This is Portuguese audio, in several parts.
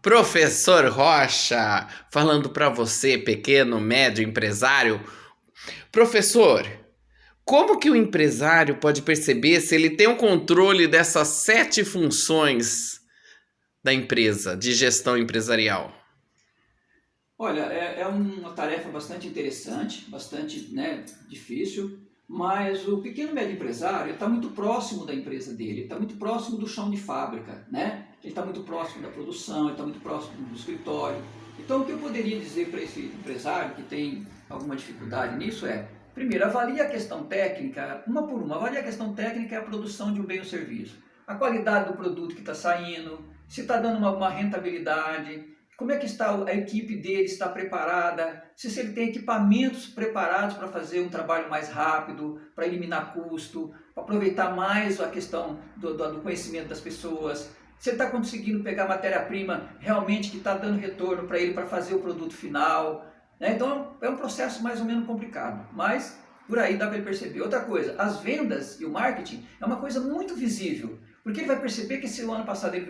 Professor Rocha, falando para você, pequeno, médio empresário. Professor, como que o empresário pode perceber se ele tem o controle dessas 7 funções da empresa, de gestão empresarial? Olha, é uma tarefa bastante interessante, bastante, difícil, mas o pequeno e médio empresário está muito próximo da empresa dele, está muito próximo do chão de fábrica, né? Ele está muito próximo da produção, ele está muito próximo do escritório. Então, o que eu poderia dizer para esse empresário que tem alguma dificuldade nisso é, primeiro, avalie a questão técnica, uma por uma, avalie a questão técnica e a produção de um bem ou serviço. A qualidade do produto que está saindo, se está dando uma rentabilidade, como é que está a equipe dele, está preparada, se ele tem equipamentos preparados para fazer um trabalho mais rápido, para eliminar custo, para aproveitar mais a questão do conhecimento das pessoas, se ele está conseguindo pegar matéria-prima realmente que está dando retorno para ele para fazer o produto final, né? Então é um processo mais ou menos complicado, mas por aí dá para ele perceber. Outra coisa, as vendas e o marketing é uma coisa muito visível. Porque ele vai perceber que esse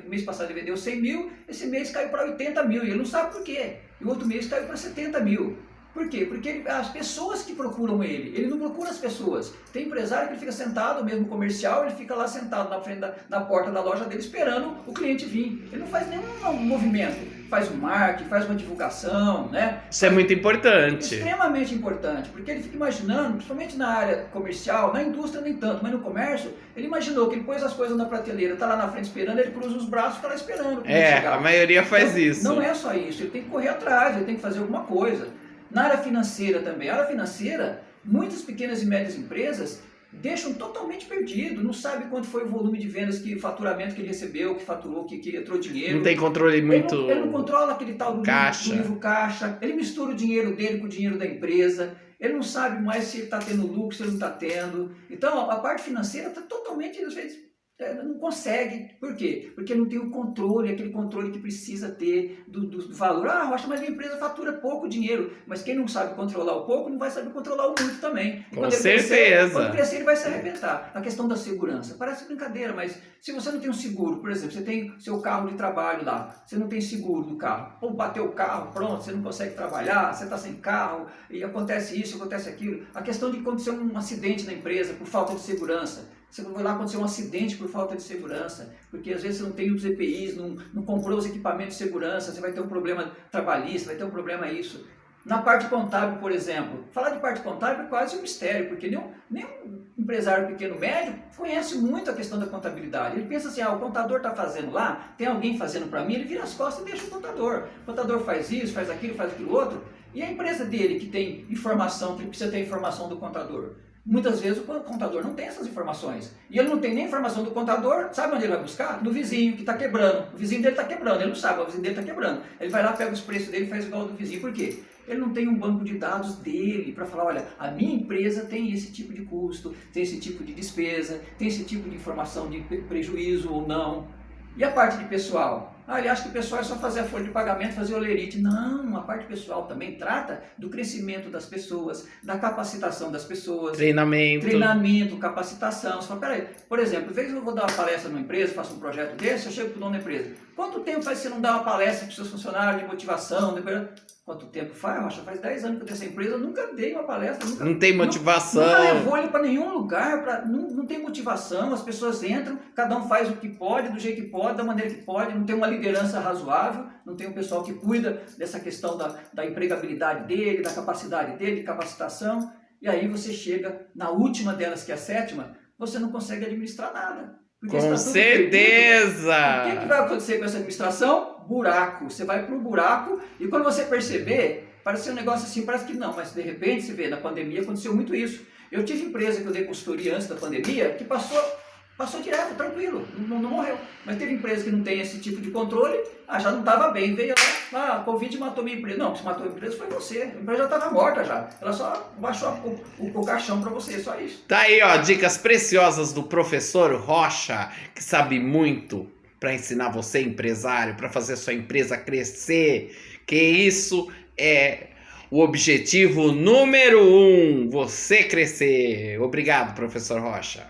mês passado ele vendeu 100 mil, esse mês caiu para 80 mil, e ele não sabe por quê. E o outro mês caiu para 70 mil. Por quê? Porque as pessoas que procuram ele não procura as pessoas. Tem empresário que ele fica sentado, mesmo comercial, ele fica lá sentado na frente na porta da loja dele esperando o cliente vir. Ele não faz nenhum movimento. Faz um marketing, faz uma divulgação, né? Isso é muito importante. Extremamente importante, porque ele fica imaginando, principalmente na área comercial, na indústria nem tanto, mas no comércio, ele imaginou que ele pôs as coisas na prateleira, tá lá na frente esperando, ele cruza os braços e fica lá esperando. A maioria faz isso. Não é só isso, ele tem que correr atrás, ele tem que fazer alguma coisa. Na área financeira também, a área financeira, muitas pequenas e médias empresas deixam totalmente perdido, não sabe quanto foi o volume de vendas, que faturamento que ele recebeu, que faturou, que entrou dinheiro. Não tem controle muito. Ele não controla aquele tal do caixa. livro caixa, ele mistura o dinheiro dele com o dinheiro da empresa, ele não sabe mais se ele está tendo lucro, se ele não está tendo. Então a parte financeira está totalmente, às vezes, não consegue. Por quê? Porque não tem o controle, aquele controle que precisa ter do valor. Ah, Rocha, mas a minha empresa fatura pouco dinheiro. Mas quem não sabe controlar o pouco, não vai saber controlar o muito também. E Com certeza. Quando crescer, ele vai se arrebentar. A questão da segurança. Parece brincadeira, mas se você não tem um seguro, por exemplo, você tem seu carro de trabalho lá, você não tem seguro do carro. Ou bateu o carro, pronto, você não consegue trabalhar, você está sem carro, e acontece isso, acontece aquilo. A questão de acontecer um acidente na empresa por falta de segurança. Você vai lá acontecer um acidente por falta de segurança, porque às vezes você não tem os EPIs, não comprou os equipamentos de segurança, você vai ter um problema trabalhista, vai ter um problema isso. Na parte contábil, por exemplo, falar de parte contábil é quase um mistério, porque nenhum empresário pequeno médio conhece muito a questão da contabilidade. Ele pensa assim, o contador está fazendo lá, tem alguém fazendo para mim, ele vira as costas e deixa o contador. O contador faz isso, faz aquilo outro, e a empresa dele que tem informação, que precisa ter informação do contador. Muitas vezes o contador não tem essas informações. E ele não tem nem informação do contador, sabe onde ele vai buscar? No vizinho que está quebrando. O vizinho dele está quebrando, ele não sabe, o vizinho dele está quebrando. Ele vai lá, pega os preços dele e faz igual ao do vizinho. Por quê? Ele não tem um banco de dados dele para falar, olha, a minha empresa tem esse tipo de custo, tem esse tipo de despesa, tem esse tipo de informação de prejuízo ou não. E a parte de pessoal? Ele acha que o pessoal é só fazer a folha de pagamento, fazer o olerite. Não, a parte pessoal também trata do crescimento das pessoas, da capacitação das pessoas. Treinamento, capacitação. Você fala, peraí, por exemplo, às vezes eu vou dar uma palestra numa empresa, faço um projeto desse, eu chego para o dono da empresa. Quanto tempo faz você não dar uma palestra para os seus funcionários de motivação? Quanto tempo faz? Rocha, faz 10 anos que eu tenho essa empresa, eu nunca dei uma palestra. Não tem motivação. Nunca levou ele para nenhum lugar, não tem motivação, as pessoas entram, cada um faz o que pode, do jeito que pode, da maneira que pode, não tem uma liderança razoável, não tem um pessoal que cuida dessa questão da empregabilidade dele, da capacidade dele, de capacitação, e aí você chega na última delas, que é a 7ª, você não consegue administrar nada. Com certeza! O que vai acontecer com essa administração? Buraco. Você vai para o buraco e quando você perceber, parece um negócio assim, parece que não, mas de repente você vê, na pandemia aconteceu muito isso. Eu tive empresa que eu dei consultoria antes da pandemia que passou direto, tranquilo, não morreu. Mas teve empresa que não tem esse tipo de controle, já não estava bem, veio lá, a Covid matou minha empresa. Não, que matou a empresa foi você, a empresa já estava morta já. Ela só baixou o caixão para você, só isso. Tá aí, ó, dicas preciosas do professor Rocha, que sabe muito para ensinar você, empresário, para fazer a sua empresa crescer, que isso é o objetivo número 1, você crescer. Obrigado, professor Rocha.